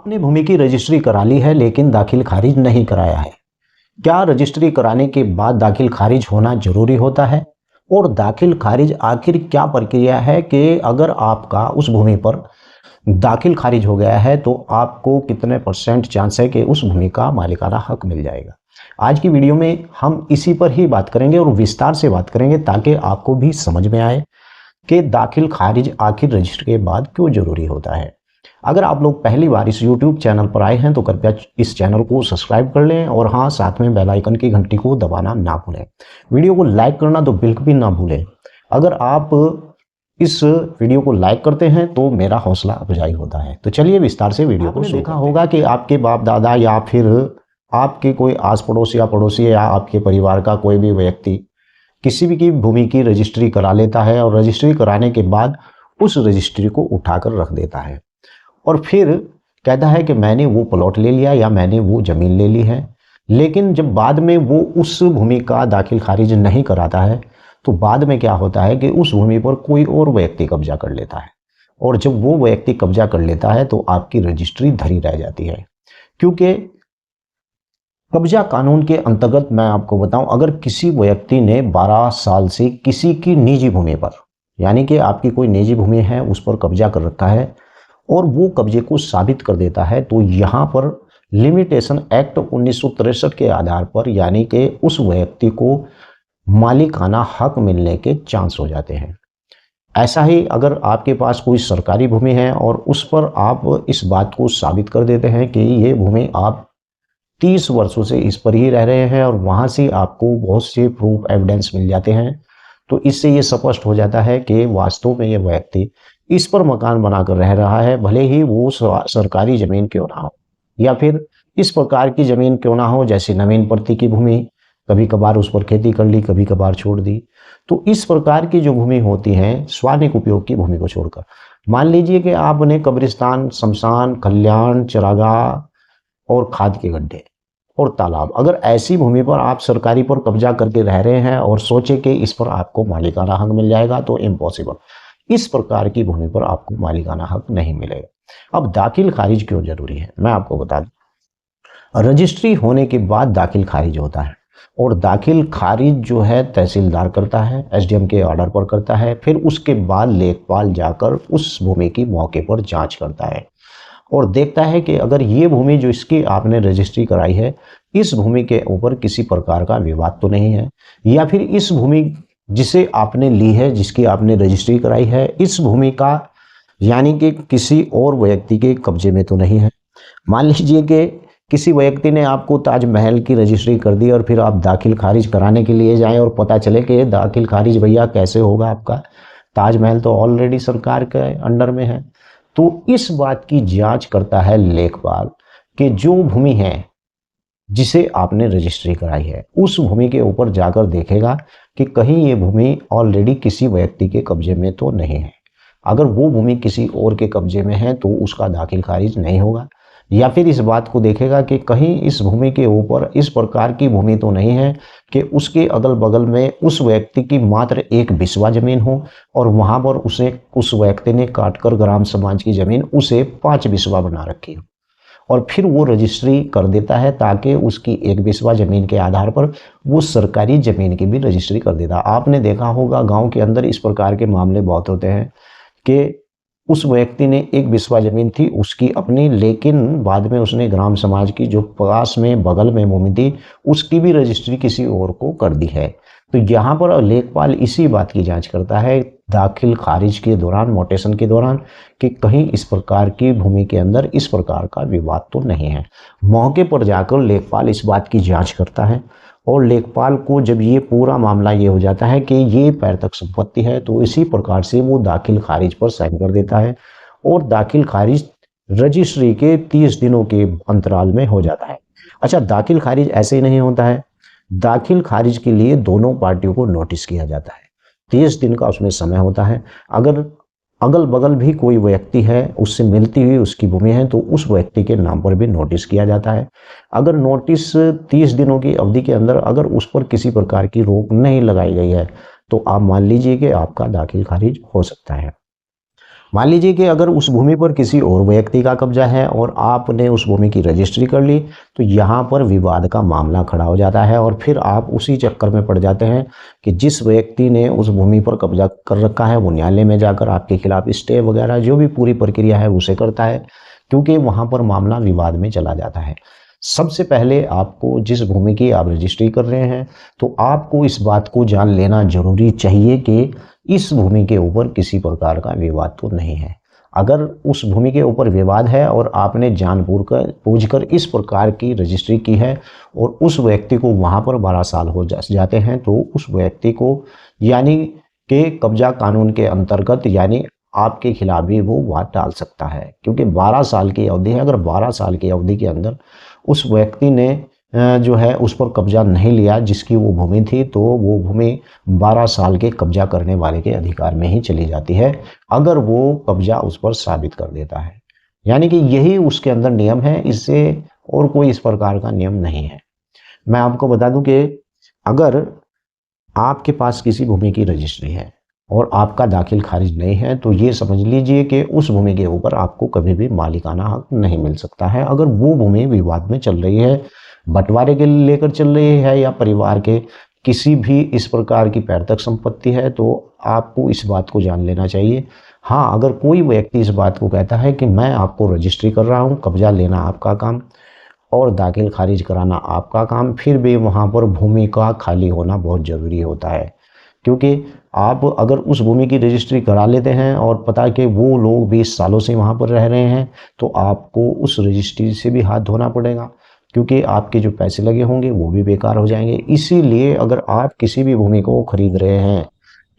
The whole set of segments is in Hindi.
आपने भूमि की रजिस्ट्री करा ली है लेकिन दाखिल खारिज नहीं कराया है। क्या रजिस्ट्री कराने के बाद दाखिल खारिज होना जरूरी होता है? और दाखिल खारिज आखिर क्या प्रक्रिया है कि अगर आपका उस भूमि पर दाखिल खारिज हो गया है तो आपको कितने % चांस है कि उस भूमि का मालिकाना हक मिल जाएगा। आज की वीडियो में हम इसी पर ही बात करेंगे और विस्तार से बात करेंगे ताकि आपको भी समझ में आए कि दाखिल खारिज आखिर रजिस्ट्री के बाद क्यों जरूरी होता है। अगर आप लोग पहली बार इस YouTube चैनल पर आए हैं तो कृपया इस चैनल को सब्सक्राइब कर लें और हाँ, साथ में बेल आइकन की घंटी को दबाना ना भूलें। वीडियो को लाइक करना तो बिल्कुल भी ना भूलें। अगर आप इस वीडियो को लाइक करते हैं तो मेरा हौसला अफजाई होता है। तो चलिए विस्तार से वीडियो को देखा होगा कि आपके बाप दादा या फिर आपके कोई आस पड़ोस या पड़ोसी या आपके परिवार का कोई भी व्यक्ति किसी भी की भूमि की रजिस्ट्री करा लेता है और रजिस्ट्री कराने के बाद उस रजिस्ट्री को उठाकर रख देता है और फिर कहता है कि मैंने वो प्लॉट ले लिया या मैंने वो जमीन ले ली है। लेकिन जब बाद में वो उस भूमि का दाखिल खारिज नहीं कराता है तो बाद में क्या होता है कि उस भूमि पर कोई और व्यक्ति कब्जा कर लेता है और जब वो व्यक्ति कब्जा कर लेता है तो आपकी रजिस्ट्री धरी रह जाती है। क्योंकि कब्जा कानून के अंतर्गत मैं आपको बताऊं, अगर किसी व्यक्ति ने 12 साल से किसी की निजी भूमि पर, यानी कि आपकी कोई निजी भूमि है उस पर कब्जा कर रखा है और वो कब्जे को साबित कर देता है तो यहाँ पर लिमिटेशन एक्ट 1963 के आधार पर यानी कि उस व्यक्ति को मालिकाना हक मिलने के चांस हो जाते हैं। ऐसा ही अगर आपके पास कोई सरकारी भूमि है और उस पर आप इस बात को साबित कर देते हैं कि ये भूमि आप 30 वर्षों से इस पर ही रह रहे हैं और वहाँ से आपको बहुत से प्रूफ एविडेंस मिल जाते हैं, तो इससे ये स्पष्ट हो जाता है कि वास्तव में ये व्यक्ति इस पर मकान बनाकर रह रहा है, भले ही वो सरकारी जमीन क्यों ना हो या फिर इस प्रकार की जमीन क्यों ना हो जैसे नवीन प्रति की भूमि, कभी कभार उस पर खेती कर ली, कभी कभार छोड़ दी। तो इस प्रकार की जो भूमि होती है स्वानिक उपयोग की भूमि को छोड़कर, मान लीजिए कि आपने कब्रिस्तान, शमशान, कल्याण, चरागाह और खाद के गड्ढे और तालाब, अगर ऐसी भूमि पर आप सरकारी पर कब्जा करके रह रहे हैं और सोचे कि इस पर आपको मालिकाना हक मिल जाएगा, तो इम्पॉसिबल। इस प्रकार की भूमि पर आपको मालिकाना हक नहीं मिलेगा। अब दाखिल खारिज क्यों जरूरी है मैं आपको बता दूं। रजिस्ट्री होने के बाद दाखिल खारिज होता है और दाखिल खारिज जो है तहसीलदार करता है, SDM के ऑर्डर पर करता है। फिर उसके बाद लेखपाल जाकर उस भूमि की मौके पर जांच करता है और देखता है कि अगर ये भूमि जो इसकी आपने रजिस्ट्री कराई है, इस भूमि के ऊपर किसी प्रकार का विवाद तो नहीं है, या फिर इस भूमि जिसे आपने ली है, जिसकी आपने रजिस्ट्री कराई है, इस भूमि का यानी कि किसी और व्यक्ति के कब्जे में तो नहीं है। मान लीजिए कि किसी व्यक्ति ने आपको ताजमहल की रजिस्ट्री कर दी और फिर आप दाखिल खारिज कराने के लिए जाएं और पता चले कि दाखिल खारिज भैया कैसे होगा, आपका ताजमहल तो ऑलरेडी सरकार के अंडर में है। तो इस बात की जांच करता है लेखपाल कि जो भूमि है जिसे आपने रजिस्ट्री कराई है उस भूमि के ऊपर जाकर देखेगा कि कहीं ये भूमि ऑलरेडी किसी व्यक्ति के कब्जे में तो नहीं है। अगर वो भूमि किसी और के कब्जे में है तो उसका दाखिल खारिज नहीं होगा। या फिर इस बात को देखेगा कि कहीं इस भूमि के ऊपर इस प्रकार की भूमि तो नहीं है कि उसके अगल बगल में उस व्यक्ति की मात्र एक बिस्वा जमीन हो और वहां पर उस व्यक्ति ने काटकर ग्राम समाज की जमीन उसे 5 बिस्वा बना रखी हो और फिर वो रजिस्ट्री कर देता है ताकि उसकी एक बिस्वा जमीन के आधार पर वो सरकारी जमीन की भी रजिस्ट्री कर देता है। आपने देखा होगा गांव के अंदर इस प्रकार के मामले बहुत होते हैं कि उस व्यक्ति ने एक बिस्वा जमीन थी उसकी अपनी, लेकिन बाद में उसने ग्राम समाज की जो पास में बगल में भूमि थी उसकी भी रजिस्ट्री किसी और को कर दी है। तो यहाँ पर लेखपाल इसी बात की जांच करता है दाखिल खारिज के दौरान, मोटेशन के दौरान, कि कहीं इस प्रकार की भूमि के अंदर इस प्रकार का विवाद तो नहीं है। मौके पर जाकर लेखपाल इस बात की जांच करता है और लेखपाल को जब ये पूरा मामला ये हो जाता है कि ये पैतृक संपत्ति है तो इसी प्रकार से वो दाखिल खारिज पर साइन कर देता है और दाखिल खारिज रजिस्ट्री के 30 दिनों के अंतराल में हो जाता है। अच्छा, दाखिल खारिज ऐसे ही नहीं होता है। दाखिल खारिज के लिए दोनों पार्टियों को नोटिस किया जाता है। 30 दिन का उसमें समय होता है। अगर अगल बगल भी कोई व्यक्ति है उससे मिलती हुई उसकी भूमि है तो उस व्यक्ति के नाम पर भी नोटिस किया जाता है। अगर नोटिस 30 दिनों की अवधि के अंदर अगर उस पर किसी प्रकार की रोक नहीं लगाई गई है तो आप मान लीजिए कि आपका दाखिल खारिज हो सकता है। मान लीजिए कि अगर उस भूमि पर किसी और व्यक्ति का कब्जा है और आपने उस भूमि की रजिस्ट्री कर ली, तो यहाँ पर विवाद का मामला खड़ा हो जाता है और फिर आप उसी चक्कर में पड़ जाते हैं कि जिस व्यक्ति ने उस भूमि पर कब्जा कर रखा है वो न्यायालय में जाकर आपके खिलाफ स्टे वगैरह जो भी पूरी प्रक्रिया है उसे करता है, क्योंकि वहाँ पर मामला विवाद में चला जाता है। सबसे पहले आपको जिस भूमि की आप रजिस्ट्री कर रहे हैं, तो आपको इस बात को जान लेना जरूरी चाहिए कि इस भूमि के ऊपर किसी प्रकार का विवाद तो नहीं है। अगर उस भूमि के ऊपर विवाद है और आपने जानबूझकर इस प्रकार की रजिस्ट्री की है और उस व्यक्ति को वहाँ पर 12 साल हो जाते हैं, तो उस व्यक्ति को यानी कि कब्जा कानून के अंतर्गत यानी आपके खिलाफ भी वो वाद डाल सकता है, क्योंकि 12 साल की अवधि है। अगर 12 साल की अवधि के अंदर उस व्यक्ति ने जो है उस पर कब्जा नहीं लिया जिसकी वो भूमि थी, तो वो भूमि 12 साल के कब्जा करने वाले के अधिकार में ही चली जाती है, अगर वो कब्जा उस पर साबित कर देता है। यानी कि यही उसके अंदर नियम है, इससे और कोई इस प्रकार का नियम नहीं है। मैं आपको बता दूं कि अगर आपके पास किसी भूमि की रजिस्ट्री है और आपका दाखिल खारिज नहीं है, तो ये समझ लीजिए कि उस भूमि के ऊपर आपको कभी भी मालिकाना हक नहीं मिल सकता है। अगर वो भूमि विवाद में चल रही है, बंटवारे के लेकर चल रही है या परिवार के किसी भी इस प्रकार की पैतृक संपत्ति है, तो आपको इस बात को जान लेना चाहिए। हाँ, अगर कोई व्यक्ति इस बात को कहता है कि मैं आपको रजिस्ट्री कर रहा हूँ, कब्जा लेना आपका काम और दाखिल खारिज कराना आपका काम, फिर भी वहाँ पर भूमि का खाली होना बहुत ज़रूरी होता है। क्योंकि आप अगर उस भूमि की रजिस्ट्री करा लेते हैं और पता है कि वो लोग 20 सालों से वहाँ पर रह रहे हैं, तो आपको उस रजिस्ट्री से भी हाथ धोना पड़ेगा, क्योंकि आपके जो पैसे लगे होंगे वो भी बेकार हो जाएंगे। इसीलिए अगर आप किसी भी भूमि को खरीद रहे हैं,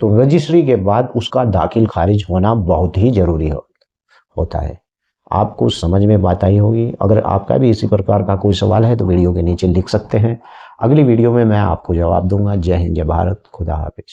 तो रजिस्ट्री के बाद उसका दाखिल खारिज होना बहुत ही ज़रूरी होता है। आपको समझ में बात आई होगी। अगर आपका भी इसी प्रकार का कोई सवाल है तो वीडियो के नीचे लिख सकते हैं। अगली वीडियो में मैं आपको जवाब दूंगा। जय हिंद, जय भारत, खुदा हाफिज।